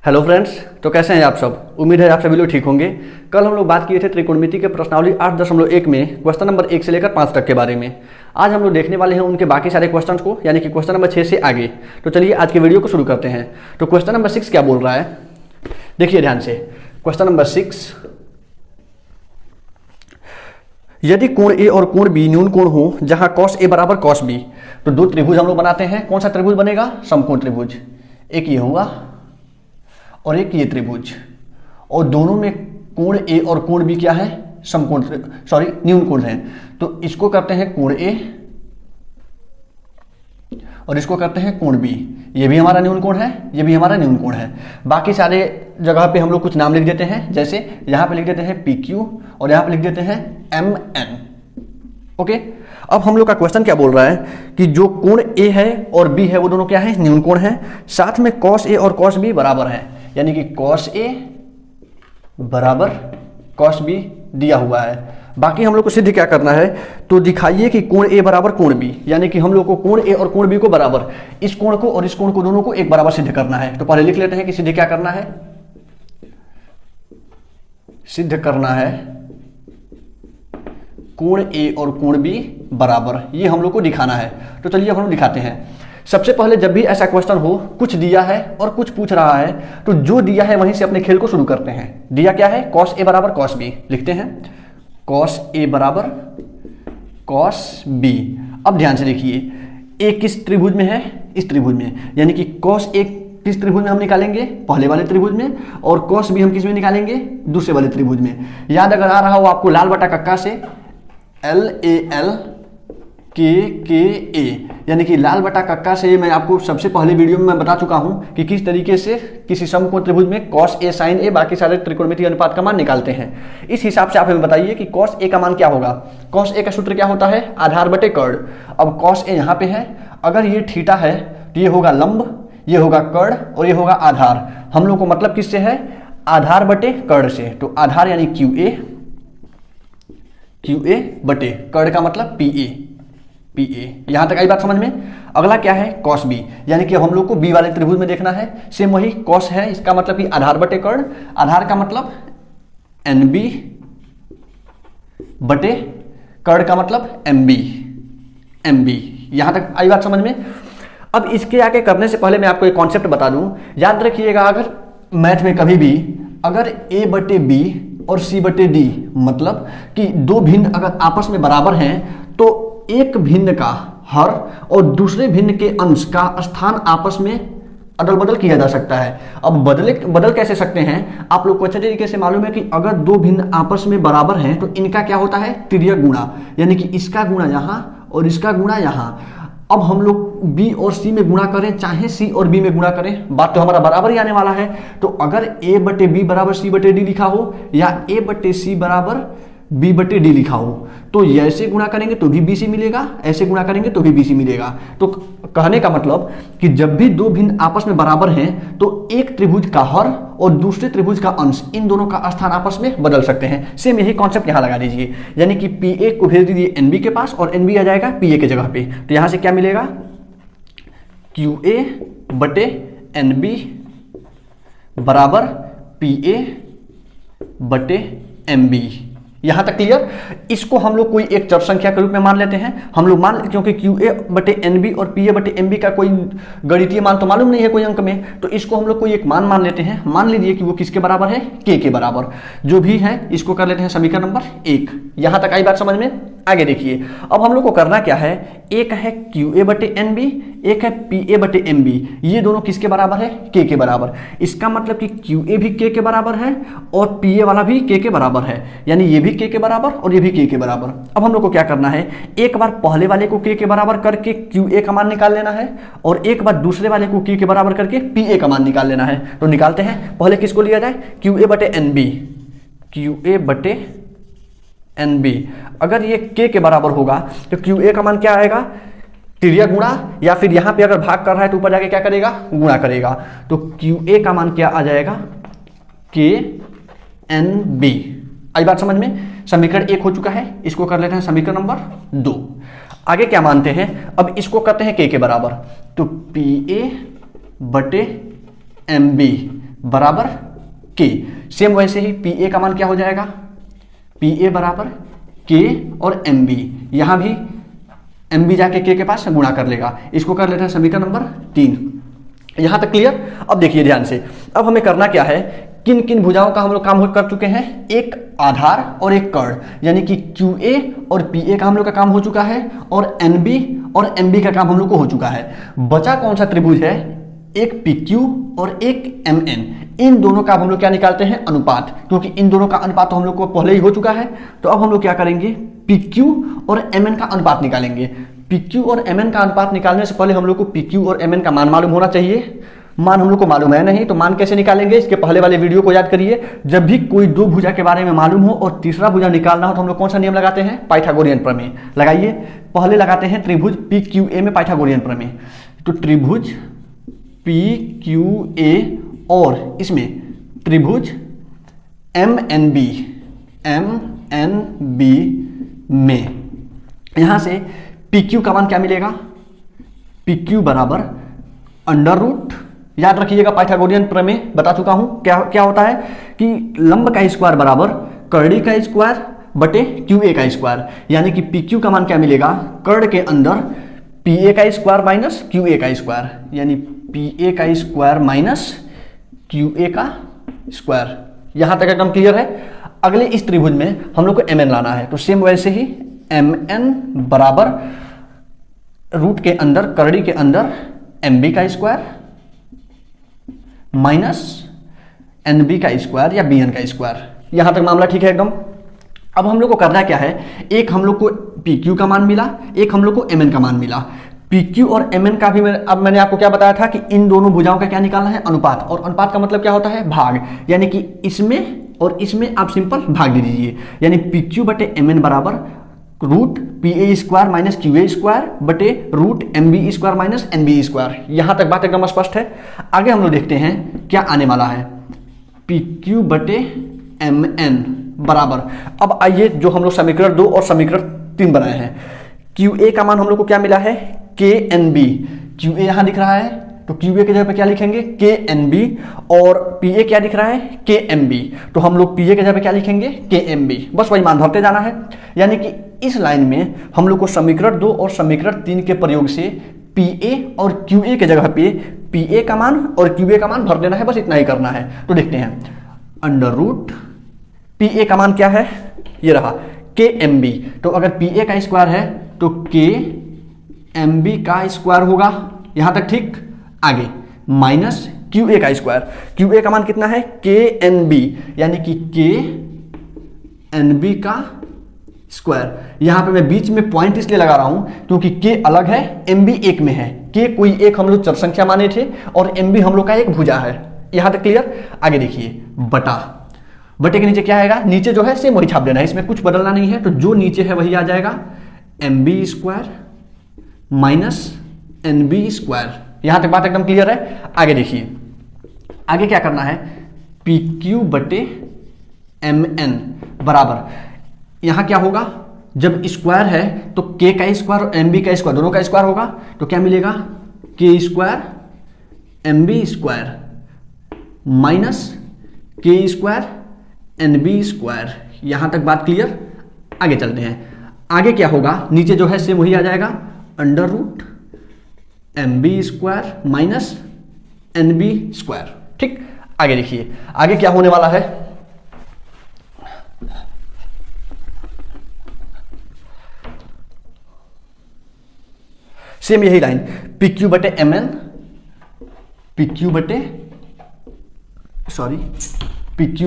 Hello friends, तो कैसे हैं आप सब। उम्मीद है आप सभी लोग ठीक होंगे। कल हम लोग बात किए थे त्रिकोणमिति के प्रश्नावली 8.1 में क्वेश्चन नंबर 1 से लेकर 5 तक के बारे में। आज हम लोग देखने वाले हैं उनके बाकी सारे क्वेश्चंस को, यानी कि क्वेश्चन नंबर 6 से आगे। तो चलिए आज के वीडियो को शुरू करते हैं। तो क्वेश्चन नंबर 6 क्या बोल रहा है, देखिए ध्यान से। क्वेश्चन नंबर 6, यदि कोण ए और कोण बी न्यून कोण हो जहां cos a बराबर cos b, तो दो त्रिभुज हम लोग बनाते हैं। कौन सा त्रिभुज बनेगा? समकोण त्रिभुज। एक ये होगा और एक ये त्रिभुज, और दोनों में कोण ए और कोण बी क्या है? समकोण, न्यून कोण है। तो इसको करते हैं कोण ए और इसको करते हैं कोण बी। ये भी हमारा न्यून कोण है, ये भी हमारा न्यून कोण है। बाकी सारे जगह पे हम लोग कुछ नाम लिख देते हैं, जैसे यहां पे लिख देते हैं PQ और यहां पे लिख देते हैं MN। ओके, अब हम लोग का क्वेश्चन क्या बोल रहा है कि जो कोण A है और B है वो दोनों क्या है? न्यून कोण है। साथ में cos A और cos B बराबर है, यानी कि cos A बराबर cos B दिया हुआ है। बाकी हम लोग को सिद्ध क्या करना है, तो दिखाइए कि कोण A बराबर कोण B, यानी कि हम लोग को कोण A और कोण B को बराबर, इस कोण को और इस कोण को दोनों को एक बराबर सिद्ध करना है। तो पहले लिख लेते हैं कि सिद्ध क्या करना है। सिद्ध करना है कोण A और कोण B बराबर, ये हम लोग को दिखाना है। तो चलिए हम लोग दिखाते हैं। सबसे पहले जब भी ऐसा क्वेश्चन हो, कुछ दिया है और कुछ पूछ रहा है, तो जो दिया है वहीं से अपने खेल को शुरू करते हैं। दिया क्या है? cos A बराबर cos B लिखते हैं। cos A बराबर cos B। अब ध्यान से देखिए, A किस त्रिभुज में है? इस त्रिभुज में, यानी कि cos A किस त्रिभुज में हम निकालेंगे? पहले वाले त्रिभुज में। और cos B हम किस में निकालेंगे? दूसरे वाले त्रिभुज में। याद अगर आ रहा हो आपको, लाल बटा कक्का से LAL KKA, यानी कि लाल बटा कक्का से मैं आपको सबसे पहले वीडियो में मैं बता चुका हूं कि किस तरीके से किसी समकोण त्रिभुज में cos A sin A बाकी सारे त्रिकोणमितीय अनुपात का मान निकालते हैं। इस हिसाब से आप हमें बताइए कि cos A का मान क्या होगा। cos A का सूत्र क्या होता है? आधार बटे कर्ण। अब cos A यहाँ पे है, अगर ये थीटा है तो ये होगा लंब, ये होगा कर्ण और ये होगा आधार। हम लोग को मतलब किससे है? आधार बटे कर्ण से। तो आधार यानी QA बटे कर्ण का मतलब PA। यहां तक आई बात समझ में। अगला क्या है? cos B, यानी कि हम लोग को B वाले त्रिभुज में देखना है। सेम वही cos है, इसका मतलब कि आधार बटे कर्ण, आधार का मतलब NB बटे कर्ण का मतलब MB। यहां तक आई बात समझ में। अब इसके आगे करने से पहले मैं आपको एक कॉन्सेप्ट बता दूं। याद रखिएगा, अगर मैथ में कभी भी अगर A बटे B और C बटे D, मतलब कि दो भिन्न अगर आपस में बराबर हैं, तो एक भिन्न का हर और दूसरे भिन्न के अंश का स्थान आपस में अदल बदल किया जा सकता है। अब बदल कैसे सकते हैं? आप लोग को अच्छे तरीके से मालूम है कि अगर दो भिन्न आपस में बराबर हैं तो इनका क्या होता है? तिर्यक गुणा, यानी कि इसका गुणा यहां और इसका गुणा यहां। अब हम लोग B और C में गुणा करें, चाहे C और B में गुणा करें, बात तो हमारा बराबर ही आने वाला है। तो अगर A बटे B बराबर C बटे D लिखा हो, या A बटे C बराबर B बटे D लिखा हो, तो ऐसे गुणा करेंगे तो भी BC मिलेगा, ऐसे गुणा करेंगे तो भी BC मिलेगा। तो कहने का मतलब कि जब भी दो भिन्न आपस में बराबर हैं, तो एक त्रिभुज का हर और दूसरे त्रिभुज का अंश, इन दोनों का स्थान आपस में बदल सकते हैं। सेम यही कॉन्सेप्ट यहां लगा दीजिए, यानी कि PA को भेज दीजिए NB के पास और NB आ जाएगा PA के जगह पे। तो यहां से क्या मिलेगा? QA बटे NB बराबर PA बटे MB। यहां तक क्लियर? इसको हम लोग कोई एक चर संख्या के रूप में मान लेते हैं। हम लोग मान, क्योंकि QA बटे NB और PA बटे MB का कोई गणितीय मान तो मालूम नहीं है कोई अंक में, तो इसको हम लोग कोई एक मान मान लेते हैं। मान लीजिए कि वो किसके बराबर है? K के बराबर। जो भी है इसको कर लेते हैं समीकरण नंबर 1। यहां तक आई बात समझ में। आगे देखिए, अब हम लोग को करना क्या है? एक है QA बटे NB, एक है PA बटे MB। ये दोनों किसके बराबर है? K के बराबर। इसका मतलब कि QA भी K के बराबर है और PA वाला भी K के बराबर है, यानी ये भी K के बराबर और ये भी K के बराबर। अब हम लोग को क्या करना है? एक बार पहले वाले को K के बराबर करके QA का मान निकाल लेना है, और एक बार दूसरे वाले को K के बराबर करके PA का मान निकाल लेना है। तो निकालते हैं। पहले किसको लिया जाए? QA बटे NB। QA बटे NB, अगर ये K के बराबर होगा तो QA का मान क्या आएगा? तिर्यक गुणा, या फिर यहां पे अगर भाग कर रहा है तो ऊपर जाके क्या करेगा? गुणा करेगा। तो QA का मान क्या आ जाएगा? KNB। आई बात समझ में। समीकरण 1 हो चुका है, इसको कर लेते हैं समीकरण नंबर 2। आगे क्या मानते हैं? अब इसको करते हैं K के बराबर, तो PA बटे MB बराबर के। सेम वैसे ही पी ए का मान क्या हो जाएगा, पी ए बराबर के और एम बी, यहां भी एम बी जाके के पास गुणा कर लेगा। इसको कर लेते हैं समीकरण नंबर 3। यहां तक क्लियर। अब देखिए ध्यान से, अब हमें करना क्या है, किन किन भुजाओं का हम लोग काम कर चुके हैं, एक आधार और एक कर्ण, यानी कि QA और PA का हम लोग का काम हो चुका है, और NB और MB का काम हम लोग को हो चुका है। बचा कौन सा त्रिभुज है, एक PQ और एक MN। इन दोनों का हम लोग क्या निकालते हैं, अनुपात, क्योंकि इन दोनों का अनुपात तो हम लोग को पहले ही हो चुका है। तो अब हम लोग क्या करेंगे, PQ और MN का अनुपात निकालेंगे। PQ और MN का अनुपात निकालने से पहले हम लोग को PQ और MN का मान मालूम होना चाहिए। मान हम लोग को मालूम है नहीं, तो मान कैसे निकालेंगे, इसके पहले वाले वीडियो को याद करिए। जब भी कोई दो भुजा के बारे में मालूम हो और तीसरा भुजा निकालना हो तो हम लोग कौन सा नियम लगाते हैं, पाइथागोरियन प्रमेय लगाइए। पहले लगाते हैं त्रिभुज PQA में पाइथागोरियन प्रमेय। तो त्रिभुज PQA और इसमें त्रिभुज MNB में यहां से PQ का मान क्या मिलेगा, PQ बराबर अंडर रूट, याद रखिएगा पाइथागोरियन प्रमेय बता चुका हूं क्या क्या होता है कि लंब का स्क्वायर बराबर कर्णी का स्क्वायर बटे QA का स्क्वायर, यानी कि PQ का मान क्या मिलेगा, कर्ण के अंदर PA का स्क्वायर माइनस QA का स्क्वायर, यानी PA का स्क्वायर माइनस QA का स्क्वायर। यहां तक एकदम क्लियर है। अगले इस त्रिभुज में हम लोग को MN लाना है, तो सेम वैसे ही MN बराबर रूट के अंदर कर्णी के अंदर MB का स्क्वायर माइनस NB का स्क्वायर या BN का स्क्वायर। यहां तक मामला ठीक है एकदम। अब हम लोग को करना क्या है, एक हम लोग को PQ का मान मिला, एक हम लोग को MN का मान मिला। PQ और MN का भी अब मैंने आपको क्या बताया था कि इन दोनों भुजाओं का क्या निकालना है, अनुपात। और अनुपात का मतलब क्या होता है, भाग, यानी कि इसमें और इसमें आप सिंपल भाग दे दीजिए, यानी PQ बटे MN बराबर root PA square minus QA square बटे root MB square minus NB square. यहां तक बात एकदम स्पष्ट है। आगे हम लोग देखते हैं क्या आने वाला है, PQ बटे MN बराबर, अब आइए जो हम लोग समीकरण 2 और समीकरण 3 बनाए हैं। QA का मान हम लोग को क्या मिला है, KNB। QA यहां दिख रहा है तो QA की जगह पे क्या लिखेंगे, KNB, और PA क्या दिख रहा है, KMB। तो हम लोग PA की जगह पे क्या लिखेंगे, KMB। बस वही मान भरते जाना है। यानी कि इस लाइन में हम लोग को समीकरण 2 और समीकरण 3 के प्रयोग से PA और QA की जगह पे PA का मान और QA का मान भर देना है, बस इतना ही करना है। तो देखते हैं, अंडर रूट PA का मान क्या है, ये रहा KMB। तो अगर PA का स्क्वायर है तो KMB का स्क्वायर होगा, यहां तक ठीक। आगे माइनस QA का स्क्वायर, QA का मान कितना है, KNB, यानी कि KNB का स्क्वायर। यहां पे मैं बीच में पॉइंट इसलिए लगा रहा हूं क्योंकि K अलग है, MB एक में है। K कोई एक हम लोग चर संख्या माने थे और MB हम लोग का एक भुजा है। यहां तक क्लियर। आगे देखिए, बटा, बटे के नीचे क्या आएगा, नीचे जो है सेम वही छाप देना है, इसमें कुछ बदलना नहीं है। तो जो नीचे है वही आ जाएगा, MB square minus NB square. यहां तक बात एकदम क्लियर है। आगे देखिए, आगे क्या करना है, PQ बटे MN बराबर, यहां क्या होगा, जब स्क्वायर है तो K का स्क्वायर और MB का स्क्वायर दोनों का स्क्वायर होगा, तो क्या मिलेगा, K square MB square minus K square NB square. यहां तक बात क्लियर। आगे चलते हैं, आगे क्या होगा, नीचे जो है सेम वही आ जाएगा, under root MB square minus NB square. ठीक। आगे देखिए, आगे क्या होने वाला है, सेम यही लाइन, PQ बटे MN, PQ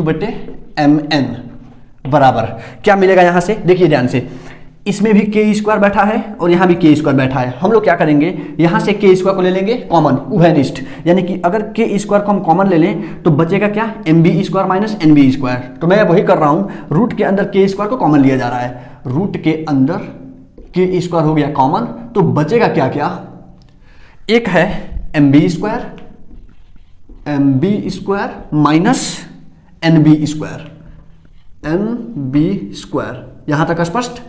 बटे MN बराबर क्या मिलेगा, यहां से देखिए ध्यान से, इसमें भी K स्क्वायर बैठा है और यहां भी K स्क्वायर बैठा है। हम लोग क्या करेंगे, यहां से K स्क्वायर को ले लेंगे कॉमन, उभयनिष्ठ, यानी कि अगर K स्क्वायर को हम कॉमन ले लें तो बचेगा क्या, MB square minus NB square. तो मैं वही कर रहा हूं, रूट के अंदर K स्क्वायर को कॉमन लिया जा रहा है, रूट के अंदर K स्क्वायर हो गया कॉमन, तो बचेगा क्या क्या, एक है MB square minus NB square. यहां तक स्पष्ट।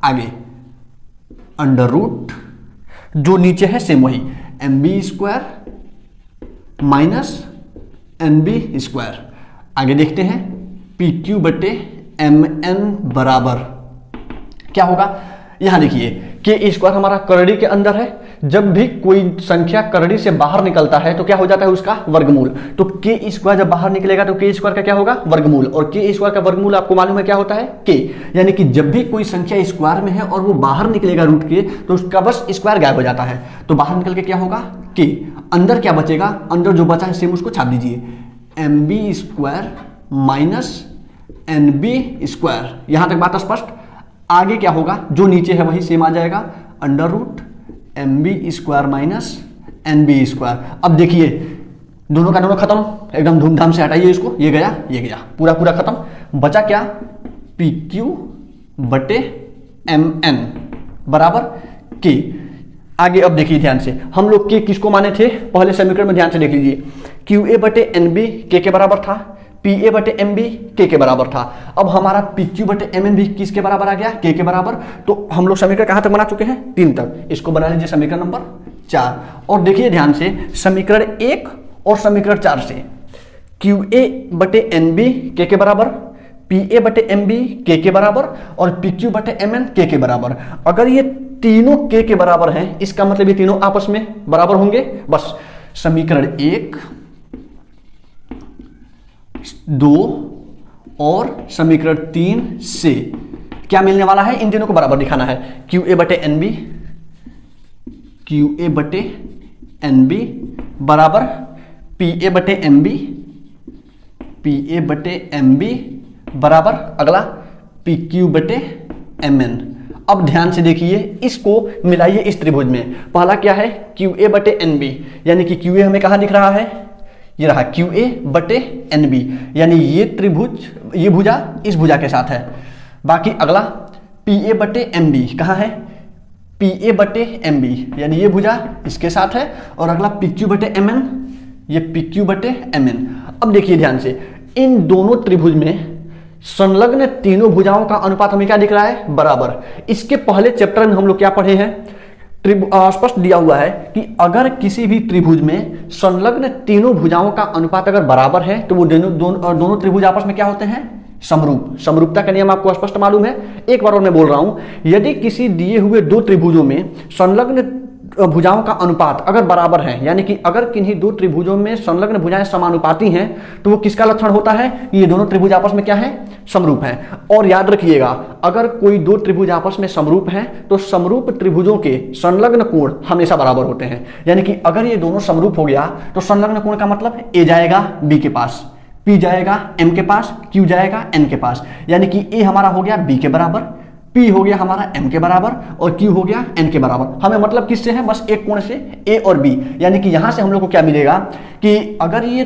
आगे अंडर रूट, जो नीचे है सेम वही, MB square minus N B square. आगे देखते हैं पी क्यू बटे एम एन बराबर क्या होगा। यहां देखिए के स्क्वायर हमारा करड़ी के अंदर है, जब भी कोई संख्या करड़ी से बाहर निकलता है तो क्या हो जाता है उसका वर्गमूल। तो के स्क्वायर जब बाहर निकलेगा तो के स्क्वायर का क्या होगा वर्गमूल, और के स्क्वायर का वर्गमूल आपको मालूम है क्या होता है के, यानी कि जब भी कोई संख्या स्क्वायर में है और वो बाहर निकलेगा रूट के तो उसका बस स्क्वायर गायब हो जाता है। तो बाहर निकल के क्या होगा के, अंदर क्या बचेगा, अंदर जो बचा है सेम उसको छाप दीजिए, M B square minus N B square. यहां तक बात स्पष्ट। आगे क्या होगा, जो नीचे है वही सेम आ जाएगा, under root M B square minus N B square. अब देखिए दोनों का दोनों खत्म, एकदम धूमधाम से हटाइए इसको, ये गया पूरा पूरा खत्म। बचा क्या, पी क्यू बटे एम एन बराबर के। आगे अब देखिए ध्यान से, हम लोग के किसको माने थे, पहले समीकरण में ध्यान से देख लीजिए, क्यू ए बटे एन बी के बराबर था, पी ए बटे एम बी के बराबर था। अब हमारा पी क्यू बटे एम एन भी किसके बराबर आ गया, के बराबर। तो हम लोग समीकरण कहां तक बना चुके हैं, 3 तक। इसको बना लीजिए समीकरण नंबर 4। और देखिए ध्यान से समीकरण 1 और समीकरण 4 से क्यू ए बटे एन बी के बराबर, पी ए बटे एम बी के बराबर और पी क्यू बटे एम एन के बराबर। अगर ये तीनों के बराबर हैं, इसका मतलब ये तीनों आपस में बराबर होंगे। बस समीकरण 1, 2 और समीकरण 3 से क्या मिलने वाला है, इन तीनों को बराबर दिखाना है। क्यू ए बटे एन बी, क्यू ए बटे एन बी बराबर पी ए बटे एम बी, पी ए बटे एम बी बराबर अगला पी क्यू बटे एम एन। अब ध्यान से देखिए, इसको मिलाइए इस त्रिभुज में। पहला क्या है, क्यू ए बटे एन बी, यानी कि क्यू ए हमें कहां दिख रहा है, ये रहा क्यू ए बटे एन बी, यानी ये त्रिभुज, ये भुजा इस भुजा के साथ है। बाकी अगला पी ए बटे एम बी कहाँ है, पी ए बटे एम बी, यानी ये भुजा इसके साथ है। और अगला पी क्यू बटे एम एन, ये पी क्यू बटे एम एन। अब देखिए ध्यान से, इन दोनों त्रिभुज में संलग्न तीनों भुजाओं का अनुपात हमें क्या दिख रहा है, बराबर। इसके पहले चैप्टर में हम लोग क्या पढ़े हैं, स्पष्ट दिया हुआ है कि अगर किसी भी त्रिभुज में संलग्न तीनों भुजाओं का अनुपात अगर बराबर है तो वो दोनों त्रिभुज आपस में क्या होते हैं, समरूप। समरूपता का नियम आपको स्पष्ट मालूम है। एक बार और मैं बोल रहा हूं, यदि किसी दिए हुए दो त्रिभुजों में संलग्न भुजाओं का अनुपात अगर बराबर है, यानी कि अगर किन्हीं दो त्रिभुजों में संलग्न भुजाएं समानुपाती हैं, तो वो किसका लक्षण होता है, ये दोनों त्रिभुज आपस में क्या है, समरूप हैं। और याद रखिएगा, अगर कोई दो त्रिभुज आपस में समरूप हैं तो समरूप त्रिभुजों के संलग्न कोण हमेशा बराबर होते हैं। यानी कि अगर ये दोनों समरूप हो गया तो संलग्न कोण का मतलब ए जाएगा बी के पास, पी जाएगा एम के पास, क्यू जाएगा एन के पास, यानी कि ए हमारा हो गया बी के बराबर, P हो गया हमारा M के बराबर और Q हो गया N के बराबर। हमें मतलब किससे है, बस एक कोण से A और B, यानी कि यहां से हम लोग को क्या मिलेगा कि अगर ये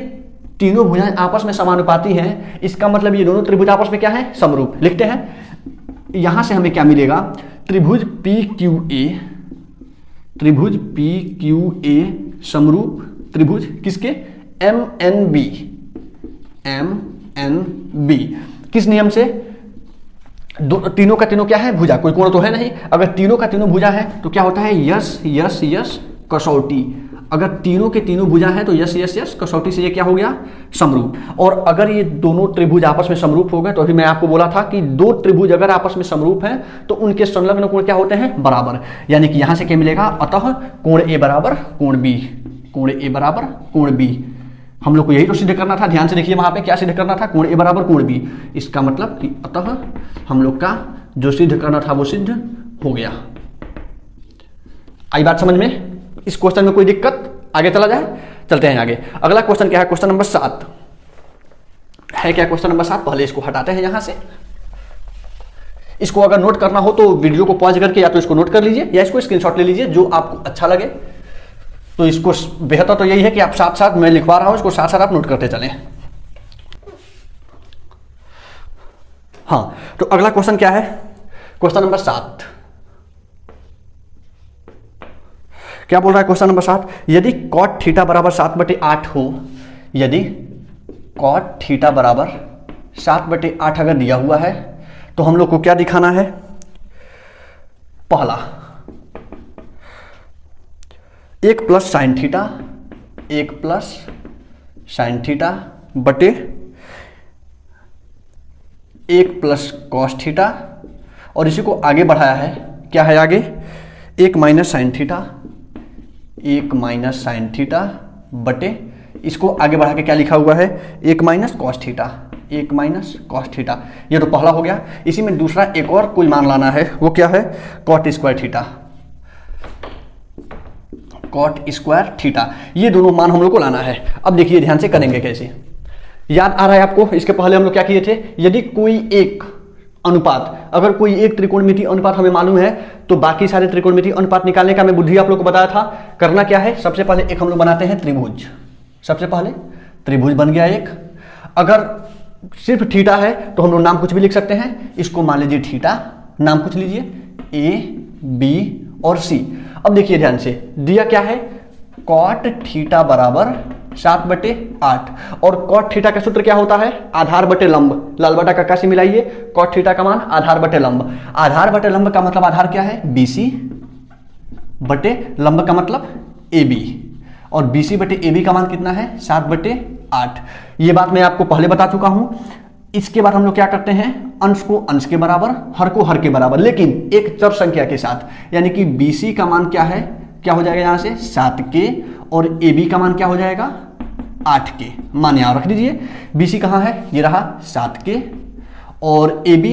तीनों भुजाएं आपस में समानुपाती हैं, इसका मतलब ये दोनों त्रिभुज आपस में क्या है, समरूप। लिखते हैं, यहां से हमें क्या मिलेगा, त्रिभुज PQA, त्रिभुज PQA समरूप त्रिभुज किसके, MNB, MNB। किस नियम से, तीनों का तीनों क्या है, भुजा, कोई कोण तो है नहीं। अगर तीनों का तीनों भुजा है तो क्या होता है, यस यस यस कसौटी। अगर तीनों के तीनों भुजा है तो यस यस यस कसौटी से ये क्या हो गया, समरूप। और अगर ये दोनों त्रिभुज आपस में समरूप हो गए तो अभी मैं आपको बोला था कि दो त्रिभुज अगर आपस में समरूप हैं तो उनके संलग्न कोण क्या होते हैं, बराबर। यानी कि यहां से क्या मिलेगा, अतः कोण ए बराबर कोण बी, कोण ए बराबर कोण बी। हम लोग को यही तो सिद्ध करना था। ध्यान से देखिए, वहां पे क्या सिद्ध करना था, कोण ए बराबर कोण बी। इसका मतलब कि अतः हम लोग का जो सिद्ध करना था वो सिद्ध हो गया। आई बात समझ में, इस क्वेश्चन में कोई दिक्कत, आगे चला जाए, चलते हैं आगे। अगला क्वेश्चन क्या है, क्वेश्चन नंबर 7 है। क्या क्वेश्चन नंबर 7, पहले इसको हटाते हैं यहां से। इसको अगर नोट करना हो तो वीडियो को पॉज करके या तो इसको नोट कर लीजिए या इसको स्क्रीनशॉट ले लीजिए, जो आपको अच्छा लगे। तो इसको बेहतर तो यही है कि आप साथ साथ, मैं लिखवा रहा हूं इसको साथ साथ आप नोट करते चलें। हाँ, तो अगला क्वेश्चन क्या है, क्वेश्चन नंबर 7 क्या बोल रहा है, क्वेश्चन नंबर 7, यदि cot थीटा बराबर 7/8 हो, यदि cot थीटा बराबर 7/8 अगर दिया हुआ है तो हम लोग को क्या दिखाना है, पहला 1 plus sine theta, 1 plus sine theta बटे 1 प्लस कॉस थीटा, और इसी को आगे बढ़ाया है, क्या है आगे, 1 minus sine theta, 1 minus sine theta बटे, इसको आगे बढ़ा के क्या लिखा हुआ है, 1 minus cos theta, 1 minus cos theta. ये तो पहला हो गया। इसी में दूसरा एक और कोई मान लाना है, वो क्या है, cot square theta, cot square theta. ये दोनों मान हम लोग को लाना है। अब देखिए ध्यान से करेंगे कैसे, याद आ रहा है आपको, इसके पहले हम लोग क्या किए थे, यदि कोई एक अनुपात, अगर कोई एक त्रिकोणमितीय अनुपात हमें मालूम है तो बाकी सारे त्रिकोणमितीय अनुपात निकालने का मैं बुद्धि आप लोग को बताया था। करना क्या है, सबसे पहले एक हम लोग बनाते हैं त्रिभुज, सबसे पहले त्रिभुज बन गया एक। अगर सिर्फ थीटा है तो हम लोग नाम कुछ भी लिख सकते हैं, इसको मान लीजिए थीटा, नाम कुछ लीजिए ए बी और सी। अब देखिए ध्यान से, दिया क्या है, कॉट थीटा बराबर 7/8, और कॉट थीटा का सूत्र क्या होता है, आधार बटे लंब, लाल बटा कक्का से मिलाइए, कॉट थीटा का मान आधार बटे लंब, आधार बटे लंब का मतलब आधार क्या है, BC बटे लंब का मतलब AB, और BC बटे AB का मान कितना है, 7/8। ये बात मैं आपको पहले बता चुका हूं। इसके बाद हम लोग क्या करते हैं, अंश को अंश के बराबर, हर को हर के बराबर, लेकिन एक चर संख्या के साथ, यानी कि BC का मान क्या है, क्या हो जाएगा यहां से 7K, और AB का मान क्या हो जाएगा 8K। मान यहां रख दीजिए, BC कहां है, ये रहा 7K और AB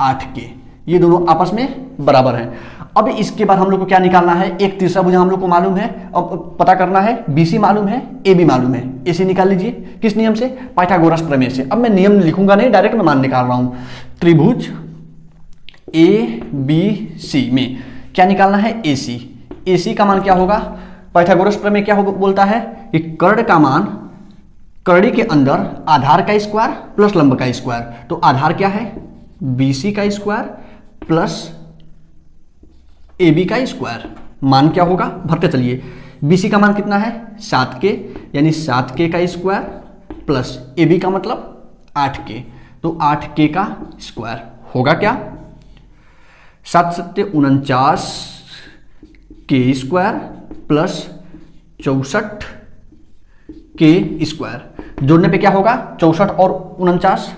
8K, ये दोनों आपस में बराबर हैं। अब इसके बाद हम लोग को क्या निकालना है, एक तीसरा भुजा हम लोग को मालूम है, अब पता करना है, BC मालूम है, AB मालूम है, ऐसे निकाल लीजिए, किस नियम से, पाइथागोरस प्रमेय से। अब मैं नियम लिखूंगा नहीं, डायरेक्ट मैं मान निकाल रहा हूं। त्रिभुज ABC में क्या निकालना है, AC, AC का मान क्या होगा, पाइथागोरस प्रमेय क्या बोलता है कि कर्ण का मान कड़ी के अंदर आधार का स्क्वायर प्लस लंब का स्क्वायर, तो आधार क्या है, BC का स्क्वायर प्लस AB का स्क्वायर, मान क्या होगा, भरते चलिए। BC का मान कितना है 7K, यानी 7K का स्क्वायर प्लस AB का मतलब 8K, तो 8K का स्क्वायर होगा क्या, 7 × 49 K square plus 64 K square. जोड़ने पे क्या होगा, 64 और 49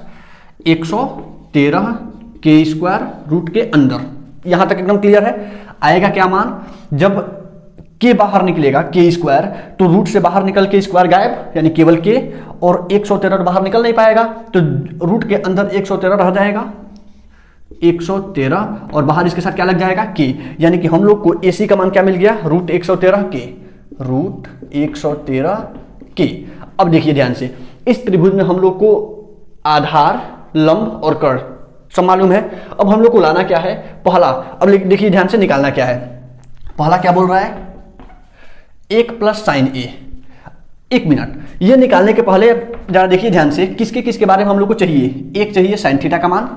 113 K स्क्वायर रूट के अंदर। यहां तक एकदम क्लियर है। आएगा क्या मान, जब K बाहर निकलेगा K स्क्वायर, तो रूट से बाहर निकल के स्क्वायर गायब, यानी केवल K, और 113 बाहर निकल नहीं पाएगा, तो रूट के अंदर 113 रह जाएगा, 113, और बाहर इसके साथ क्या लग जाएगा, K, यानी कि हम लोग को AC का मान क्या मिल गया, रूट 113K, रूट 113K। अब देखिए ध्यान से, इस त्रिभुज में हम लोग को आधार, लंब और कर्ण सब मालूम है। अब हम लोग को लाना क्या है, पहला, अब देखिए ध्यान से निकालना क्या है, पहला क्या बोल रहा है, 1 प्लस साइन A। एक मिनट, ये निकालने के पहले जरा देखिए ध्यान से, किसके किसके बारे में हम लोग को चाहिए, एक चाहिए साइन थीटा का मान,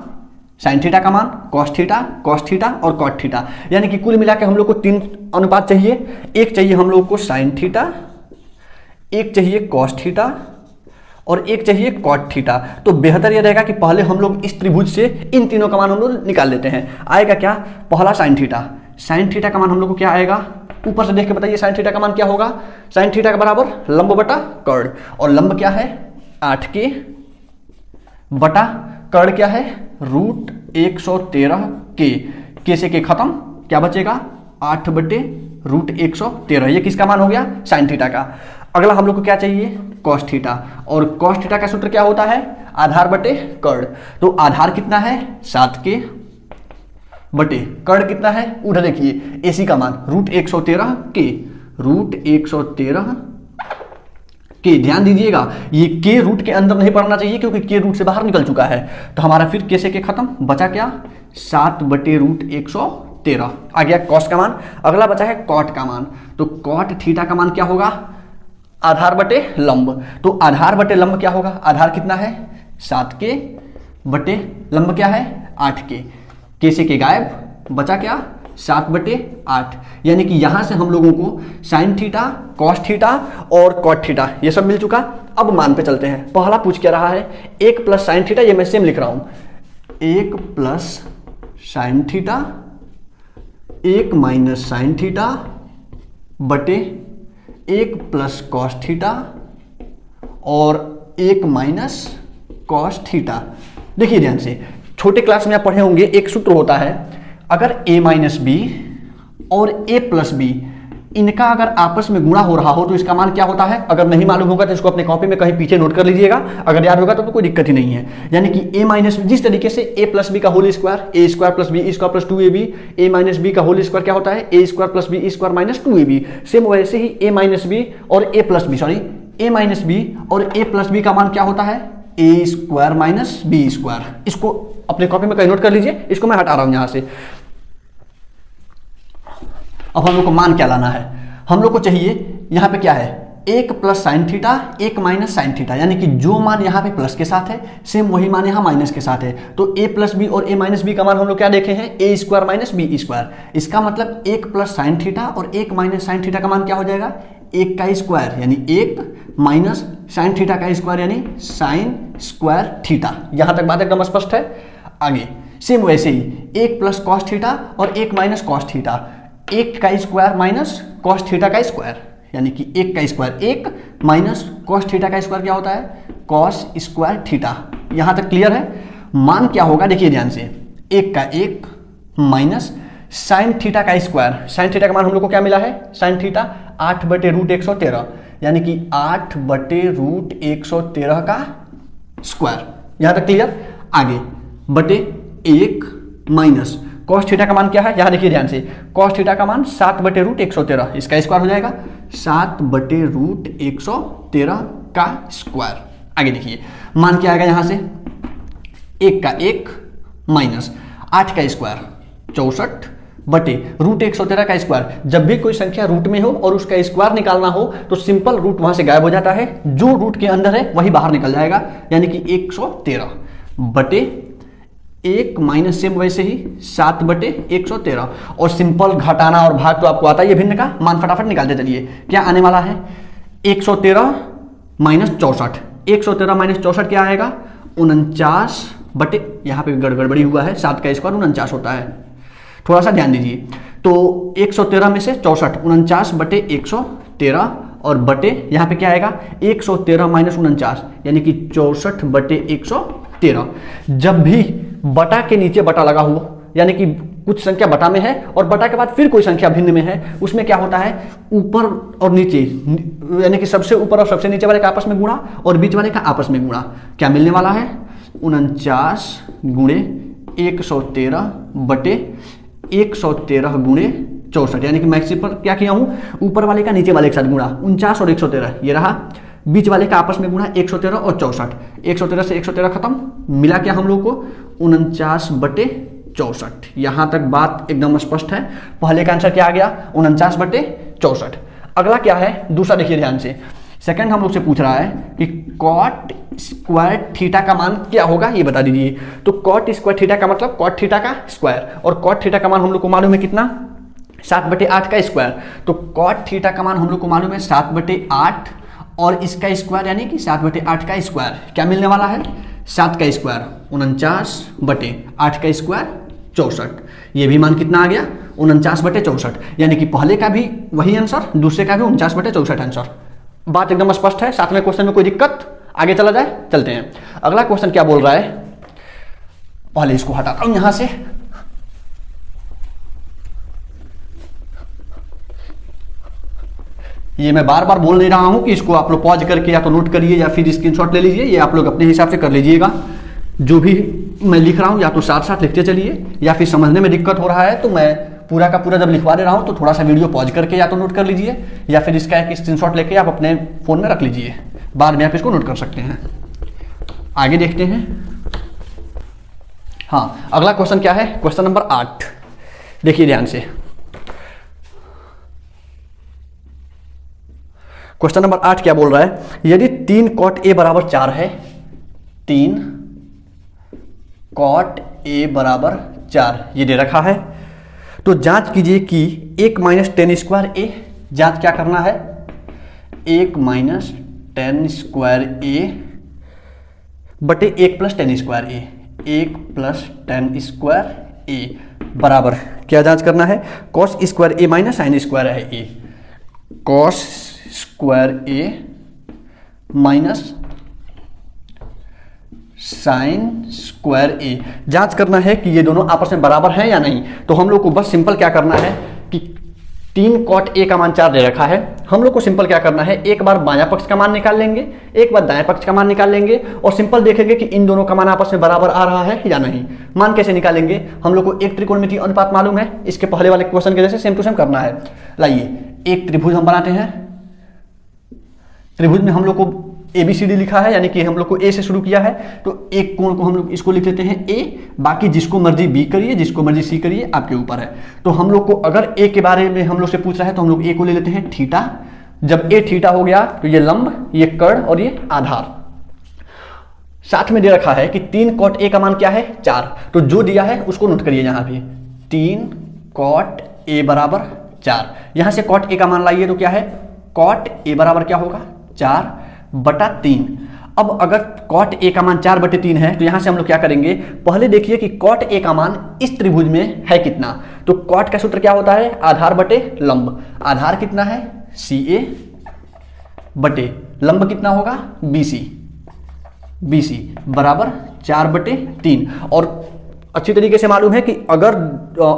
साइन थीटा का मान, कॉस थीटा और कॉट थीटा, यानी कि कुल मिला के हम लोग को 3 अनुपात चाहिए। एक चाहिए हम लोग को साइन थीटा, एक चाहिए कॉस थीटा, और एक चाहिए कॉट थीटा। तो बेहतर यह रहेगा कि पहले हम लोग इस त्रिभुज से इन तीनों का मान हम लोग निकाल लेते हैं। आएगा क्या, पहला साइन थीटा, साइन थीटा का मान हम लोग को क्या आएगा, ऊपर से देख के बताइए साइन थीटा का मान क्या होगा, साइन थीटा का बराबर लंब बटा कर्ण, और लंब क्या है 8K बटा कर्ण क्या है रूट 113K, K से K खत्म, क्या बचेगा 8/√113। ये किसका मान हो गया, साइन थीटा का। अगला हम लोग को क्या चाहिए, कॉस थीटा, और कॉस थीटा का सूत्र क्या होता है, आधार बटे कर्ण। तो आधार कितना है 7K बटे कर्ण कितना है, उधर देखिए AC का मान √113K, √113K। ध्यान दीजिएगा ये K रूट के अंदर नहीं पढ़ना चाहिए, क्योंकि K रूट से बाहर निकल चुका है। तो हमारा फिर K से K खत्म, बचा क्या 7/√113 आ गया कॉस का मान। अगला बचा है कॉट का मान, तो कॉट थीटा का मान क्या होगा, आधार बटे लंब। तो आधार बटे लंब क्या होगा, आधार कितना है 7K बटे लंब क्या है 8K, K से K गायब, बचा क्या 7/8। यानी कि यहां से हम लोगों को साइन थीटा, कॉस थीटा और कॉट थीटा ये सब मिल चुका। अब मान पे चलते हैं। पहला पूछ क्या रहा है, 1 प्लस साइन थीटा, ये मैं सेम लिख रहा हूं, 1 plus sine theta 1 minus sine theta बटे 1 प्लस कॉस थीटा और 1 माइनस कॉस थीटा। देखिए ध्यान से, छोटे क्लास में आप पढ़े होंगे, एक सूत्र होता है, अगर a माइनस बी और a प्लस बी इनका अगर आपस में गुणा हो रहा हो तो इसका मान क्या होता है। अगर नहीं मालूम होगा तो इसको अपने कॉपी में कहीं पीछे नोट कर लीजिएगा, अगर याद होगा तो कोई दिक्कत ही नहीं है। यानी कि a माइनस, जिस तरीके से a प्लस बी का whole square a square plus B square plus 2ab, a minus B का होल स्क्वायर क्या होता है a square plus B square minus 2ab, same वैसे ही a माइनस बी और a plus B, sorry a minus B और a plus B का मान क्या होता है a square minus B square. इसको अपने कॉपी में कहीं नोट कर लीजिए, इसको मैं हटा रहा हूं यहां से। अब हम लोग को मान क्या लाना है, हम लोग को चाहिए यहां पे क्या है 1 plus sine theta 1 minus sine theta, यानी कि जो मान यहाँ पे प्लस के साथ है सेम वही मान यहाँ माइनस के साथ है। तो a प्लस बी और a माइनस बी का मान हम लोग क्या देखे हैं a square minus B square. इसका मतलब 1 प्लस साइन थीटा और 1 माइनस साइन थीटा का मान क्या हो जाएगा 1 का स्क्वायर, यानी 1 माइनस साइन थीटा का स्क्वायर यानी साइन स्क्वायर थीटा। यहां तक बात एकदम स्पष्ट है। आगे सेम वैसे ही 1 प्लस कॉस थीटा और 1 माइनस कॉस थीटा, 1 का स्क्वायर माइनस कॉस थीटा का स्क्वायर, यानी कि 1 का स्क्वायर 1 माइनस कॉस थीटा का स्क्वायर क्या होता है कॉस स्क्वायर थीटा। यहां तक क्लियर है। मान क्या होगा देखिए ध्यान से, 1 का 1 माइनस साइन थीटा का स्क्वायर। साइन थीटा का मान हम लोग को क्या मिला है साइन थीटा 8/√113, यानी कि 8/√113 का स्क्वायर। यहां तक क्लियर। आगे बटे 1 माइनस कॉस थीटा का मान क्या है, यहां देखिए ध्यान से, कॉस थीटा का मान 7/√113, इसका स्क्वायर हो जाएगा 7/√113 का स्क्वायर। आगे देखिए मान क्या आएगा यहां से 1 का 1 माइनस 8 का स्क्वायर 64/√113 का स्क्वायर। जब भी कोई संख्या रूट में हो और उसका स्क्वायर निकालना हो तो सिंपल रूट वहां से गायब हो जाता है, जो रूट के अंदर है वही बाहर निकल जाएगा, यानी कि 113/1 माइनस सेम वैसे ही 7/113। और सिंपल घटाना और भाग तो आपको आता ही है, भिन्न का मान फटाफट निकालते चलिए। क्या आने वाला है 113 माइनस 64, 113 माइनस 64 क्या आएगा 49 बटे, यहाँ पे गड़बड़ी हुआ है, 7 का स्क्वायर 49 होता है, थोड़ा सा ध्यान दीजिए। तो 113 में से 64, 49/113 और बटे यहाँ पे क्या आएगा 113 माइनस 49, यानी कि 64/113। जब भी बटा के नीचे बटा लगा हुआ, यानी कि कुछ संख्या बटा में है और बटा के बाद फिर कोई संख्या भिन्न में है, उसमें क्या होता है ऊपर और नीचे, यानी कि सबसे ऊपर और सबसे नीचे वाले का आपस में गुणा और बीच वाले का आपस में गुणा। क्या मिलने वाला है 49 गुणे 113 बटे 113 गुणे 64, यानी कि मैं सिंपल क्या किया हूं ऊपर वाले का नीचे वाले के साथ गुणा 49 और 113 ये रहा, बीच वाले का आपस में गुणा 113 और 64, 113 से 113 खत्म, मिला क्या हम लोग को 49/64। यहां तक बात एकदम स्पष्ट है। पहले का आंसर क्या आ गया 49/64। अगला क्या है दूसरा, देखिए ध्यान से, सेकंड हम लोग से पूछ रहा है कि कॉट स्क्वायर थीटा का मान क्या होगा ये बता दीजिए। तो कॉट स्क्वायर थीटा का मतलब कॉट थीटा का स्क्वायर, और कॉट थीटा का मान हम लोग को मालूम है कितना 7/8 का स्क्वायर। तो कॉट थीटा का मान हम लोग को मालूम है 7/8 और इसका स्क्वायर यानी कि 7/8 का स्क्वायर। क्या मिलने वाला है 7 का स्क्वायर 49/8 का स्क्वायर 64। ये भी मान कितना आ गया 49/64, यानी कि पहले का भी वही आंसर, दूसरे का भी 49/64 आंसर। बात एकदम स्पष्ट है। सातवें क्वेश्चन में कोई दिक्कत, आगे चला जाए, चलते हैं। अगला क्वेश्चन क्या बोल रहा है, पहले इसको हटाता हूं यहां से। ये मैं बार बार बोल नहीं रहा हूं कि इसको आप लोग पॉज करके या तो नोट करिए या फिर स्क्रीनशॉट ले लीजिए, ये आप लोग अपने हिसाब से कर लीजिएगा। जो भी मैं लिख रहा हूं या तो साथ साथ लिखते चलिए, या फिर समझने में दिक्कत हो रहा है तो मैं पूरा का पूरा जब लिखवा दे रहा हूं तो थोड़ा सा वीडियो पॉज करके या तो नोट कर लीजिए या फिर इसका एक स्क्रीनशॉट लेके आप अपने फोन में रख लीजिए, बाद में आप इसको नोट कर सकते हैं। आगे देखते हैं। हाँ, अगला क्वेश्चन क्या है, क्वेश्चन नंबर 8। देखिए ध्यान से, क्वेश्चन नंबर 8 क्या बोल रहा है, यदि 3 cot a बराबर 4 है, 3 cot a बराबर 4 ये दे रखा है, तो जांच कीजिए कि 1 माइनस 10 स्क्वायर a, जांच क्या करना है 1 माइनस 10 स्क्वायर a बटे 1 plus 10 square a, 1 plus 10 square a बराबर क्या जांच करना है cos square a minus sine square है a, cos square a minus sine square A. जांच करना है कि ये दोनों आपस में बराबर हैं या नहीं। तो हम लोग को बस सिंपल क्या करना है कि 3 कॉट ए का मान 4 दे रखा है, हम लोग को सिंपल क्या करना है, एक बार बायां पक्ष का मान निकाल लेंगे, एक बार दाएं पक्ष का मान निकाल लेंगे और सिंपल देखेंगे कि इन दोनों का मान आपस में बराबर आ रहा है या नहीं। मान कैसे निकालेंगे, हम लोग को एक त्रिकोणमितीय अनुपात मालूम है, इसके पहले वाले क्वेश्चन के जैसे सेम टू सेम करना है। लाइए एक त्रिभुज हम बनाते हैं, त्रिभुज में हम लोग को ABCD लिखा है, यानी कि हम लोग को A से शुरू किया है, तो एक कोण को हम लोग इसको लिख लेते हैं A, बाकी जिसको मर्जी B करिए, जिसको मर्जी C करिए, आपके ऊपर है। तो हम लोग को अगर A के बारे में हम लोग से पूछ रहा है तो हम लोग A को ले लेते हैं थीटा। जब A थीटा हो गया तो ये लंब, ये कर्ण और ये आधार। साथ में दे रखा है कि 3 कॉट A का मान क्या है 4, तो जो दिया है उसको नोट करिए यहाँ पे, 3 कॉट A बराबर 4। यहां से कॉट A का मान लाइए तो क्या है, कॉट A बराबर क्या होगा 4/3। अब अगर कॉट A का मान 4/3 है तो यहां से हम लोग क्या करेंगे, पहले देखिए कि कॉट A का मान इस त्रिभुज में है कितना। तो कॉट का सूत्र क्या होता है, आधार बटे लंब। आधार कितना है CA बटे लंब कितना होगा BC बराबर 4/3। और अच्छी तरीके से मालूम है कि अगर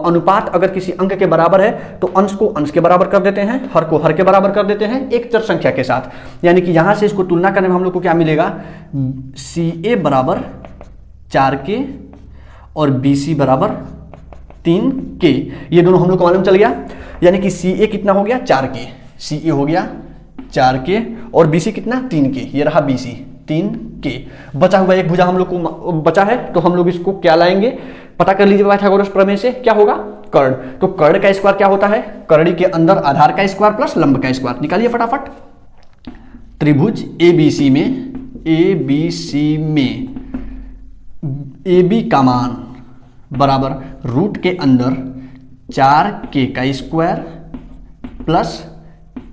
अनुपात अगर किसी अंक के बराबर है तो अंश को अंश के बराबर कर देते हैं, हर को हर के बराबर कर देते हैं एक चर संख्या के साथ। यानी कि यहां से इसको तुलना करने में हम लोग को क्या मिलेगा, CA बराबर 4K और BC बराबर 3K। ये दोनों हम लोग को मालूम चल गया, यानी कि CA कितना हो गया 4K, CA हो गया 4K और BC कितना 3K, ये रहा BC 3K। बचा हुआ एक भुजा हम लोग को बचा है, तो हम लोग इसको क्या लाएंगे, पता कर लीजिए पाइथागोरस प्रमेय से, क्या होगा कर्ण। तो कर्ण का स्क्वायर क्या होता है, कर्णी के अंदर आधार का स्क्वायर प्लस लंब का स्क्वायर। निकालिए फटाफट। त्रिभुज ABC में AB का मान बराबर रूट के अंदर 4K का स्क्वायर प्लस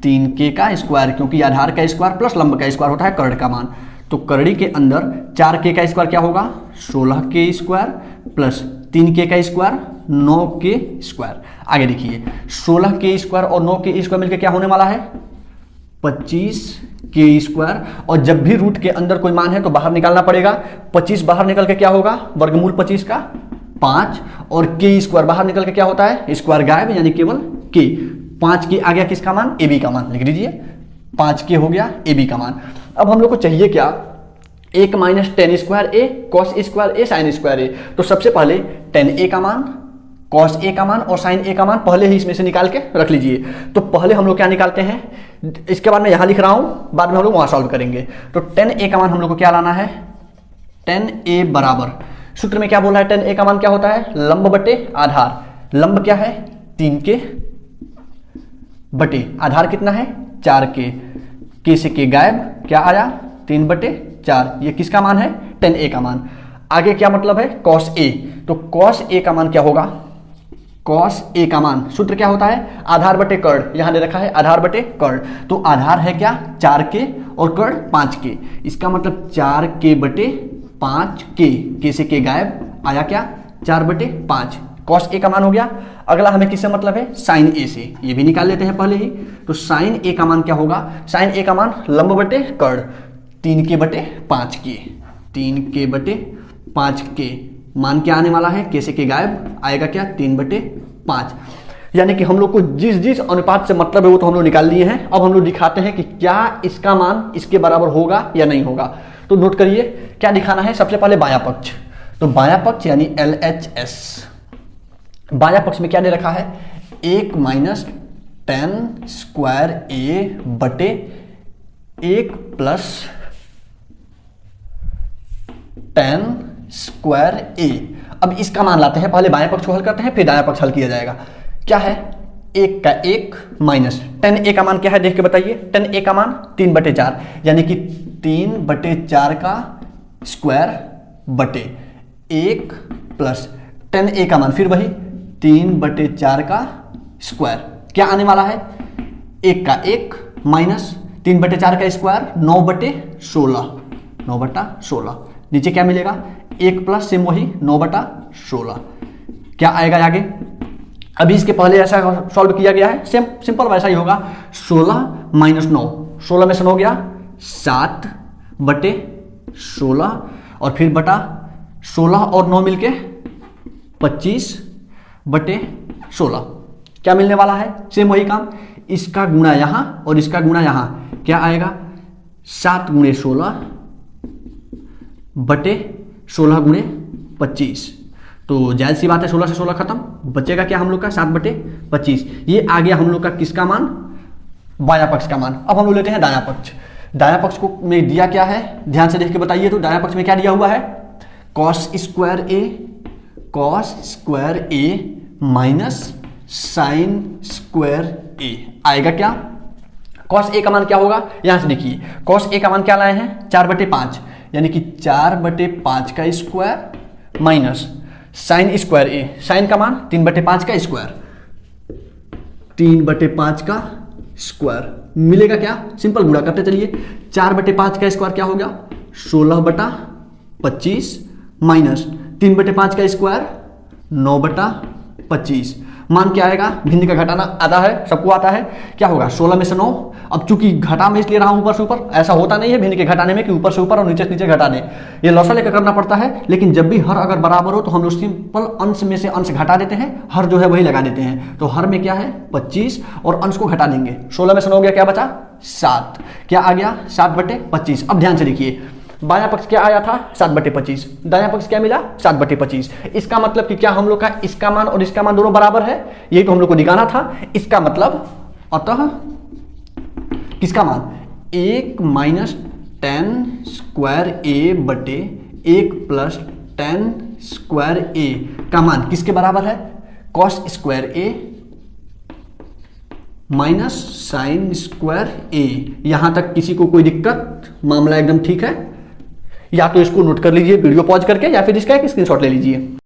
3K का स्क्वायर, क्योंकि आधार का स्क्वायर प्लस लंब का स्क्वायर होता है कर्ण का मान। तो कर्णी के अंदर 4K का स्क्वायर क्या होगा 16K स्क्वायर प्लस 3K का स्क्वायर 9K स्क्वायर। आगे देखिए 16K स्क्वायर और 9K स्क्वायर मिलकर क्या होने वाला है 25K स्क्वायर। और जब भी रूट के अंदर कोई मान है तो बाहर निकालना पड़ेगा। 25 बाहर निकल के क्या होगा, वर्गमूल 25 का 5, और K स्क्वायर बाहर निकल के क्या होता है, स्क्वायर गायब, यानी केवल K। 5K आ गया किसका मान, AB का मान। लिख दीजिए 5K हो गया AB का मान। अब हम लोग को चाहिए क्या, 1 minus ten square A cos square A sine square A। तो सबसे पहले टेन A का मान, कॉस A का मान और साइन A का मान पहले ही इसमें से निकाल के रख लीजिए। तो पहले हम लोग क्या निकालते हैं, इसके बाद मैं यहां लिख रहा हूं, बाद में हम लोग वहां सॉल्व करेंगे। तो टेन A का मान हम लोग को क्या लाना है, टेन A बराबर, सूत्र में क्या बोला है, टेन A का मान क्या होता है लंब बटे आधार। लंब क्या है 3K बटे आधार कितना है 4K, K से K गायब, क्या आया 3/4। ये किसका मान है, टेन A का मान। आगे क्या मतलब है cos A, तो cos A का मान क्या होगा, cos A का मान सूत्र क्या होता है आधार बटे कर्ण, यहां दे रखा है आधार बटे कर्ण। तो आधार है क्या 4K और कर्ण 5K, इसका मतलब 4K बटे 5K, K से K गायब, आया क्या 4/5। cos A का मान हो गया। अगला हमें किससे मतलब है, साइन A से, ये भी निकाल लेते हैं पहले ही। तो साइन A का मान क्या होगा, साइन A का मान लंब बटे कर्ण 3K बटे 5K, 3K बटे 5K। मान क्या आने वाला है, K से K गायब, आएगा क्या 3/5। यानी कि हम लोग को जिस जिस अनुपात से मतलब है वो तो हम लोग निकाल लिए हैं। अब हम लोग दिखाते हैं कि क्या इसका मान इसके बराबर होगा या नहीं होगा। तो नोट करिए क्या दिखाना है, सबसे पहले बायां पक्ष। तो बायां पक्ष यानी LHS, बायां पक्ष में क्या दे रखा है 1 माइनस टेन स्क्वायर A बटे 1 प्लस टेन स्क्वायर A। अब इसका मान लाते हैं, पहले बाएं पक्ष को हल करते हैं फिर दायां पक्ष हल किया जाएगा। क्या है 1 का 1 माइनस टेन A का मान क्या है देख के बताइए, टेन A का मान 3/4, यानी कि 3/4 का स्क्वायर बटे 1 प्लस टेन A का मान फिर वही 3/4 का स्क्वायर, क्या आने वाला है 1 का 1 माइनस 3/4 का स्क्वायर 9/16, 9/16। नीचे क्या मिलेगा 1 प्लस सेम वही 9/16, क्या आएगा आगे। अभी इसके पहले ऐसा सॉल्व किया गया है, सेम सिंपल वैसा ही होगा। 16 माइनस 9, 16 में से 9 गया 7/16 और फिर बटा 16 और 9 मिलके 25/16। क्या मिलने वाला है? सेम वही काम, इसका गुणा यहाँ और इसका गुणा यहाँ, क्या आएगा 7/16 गुणे 25। तो जायज़ सी बात है, 16 से 16 खत्म, बचेगा क्या हम लोग का 7/25। ये आ गया हम लोग का किसका मान? बायां पक्ष का मान। अब हम लोग लेते हैं दायां पक्ष। दायां पक्ष को में दिया क्या है, ध्यान से देख के बताइए। तो दायां पक्ष में क्या दिया हुआ है? cos स्क्वायर ए माइनस साइन स्क्वायर ए आएगा क्या? cos ए का मान क्या होगा? यहां से देखिए, cos ए का मान क्या लाए हैं? 4/5, यानी कि 4/5 का स्क्वायर माइनस साइन स्क्वायर ए, साइन का मान 3/5 का स्क्वायर, 3/5 का स्क्वायर मिलेगा क्या? सिंपल गुणा करते चलिए। 4/5 का स्क्वायर क्या हो गया? 16/25 माइनस 3/5 का स्क्वायर 9/25। मान क्या आएगा? भिन्न का घटाना आता है, सबको आता है। क्या होगा? 16 में से 9। अब चूंकि घटा में इसलिए रहा हूं ऊपर से ऊपर, ऐसा होता नहीं है भिन्न के घटाने में कि ऊपर से ऊपर और नीचे से नीचे घटा दें, ये लॉसा लेकर करना पड़ता है। लेकिन जब भी हर अगर बराबर हो तो हम लोग सिंपल अंश में से अंश घटा देते हैं, हर जो है वही लगा देते हैं। तो हर में क्या है? 25 और अंश को घटा देंगे। 16 में से 9 हो गया, क्या बचा? 7। क्या आ गया? 7/25। अब ध्यान से देखिए, बायां पक्ष क्या आया था? 7/25। दायां पक्ष क्या मिला? 7/25। इसका मतलब कि क्या हम लोग का इसका मान और इसका मान दोनों बराबर है? यही तो हम लोग को दिखाना था। इसका मतलब अतः किसका मान? 1 माइनस 10 स्क्वायर ए बटे 1 प्लस 10 स्क्वायर ए का मान किसके बराबर है? cos स्क्वायर ए माइनस साइन स्क्वायर ए। यहां तक किसी को कोई दिक्कत? मामला एकदम ठीक है? या तो इसको नोट कर लीजिए वीडियो पॉज करके, या फिर इसका एक स्क्रीनशॉट ले लीजिए।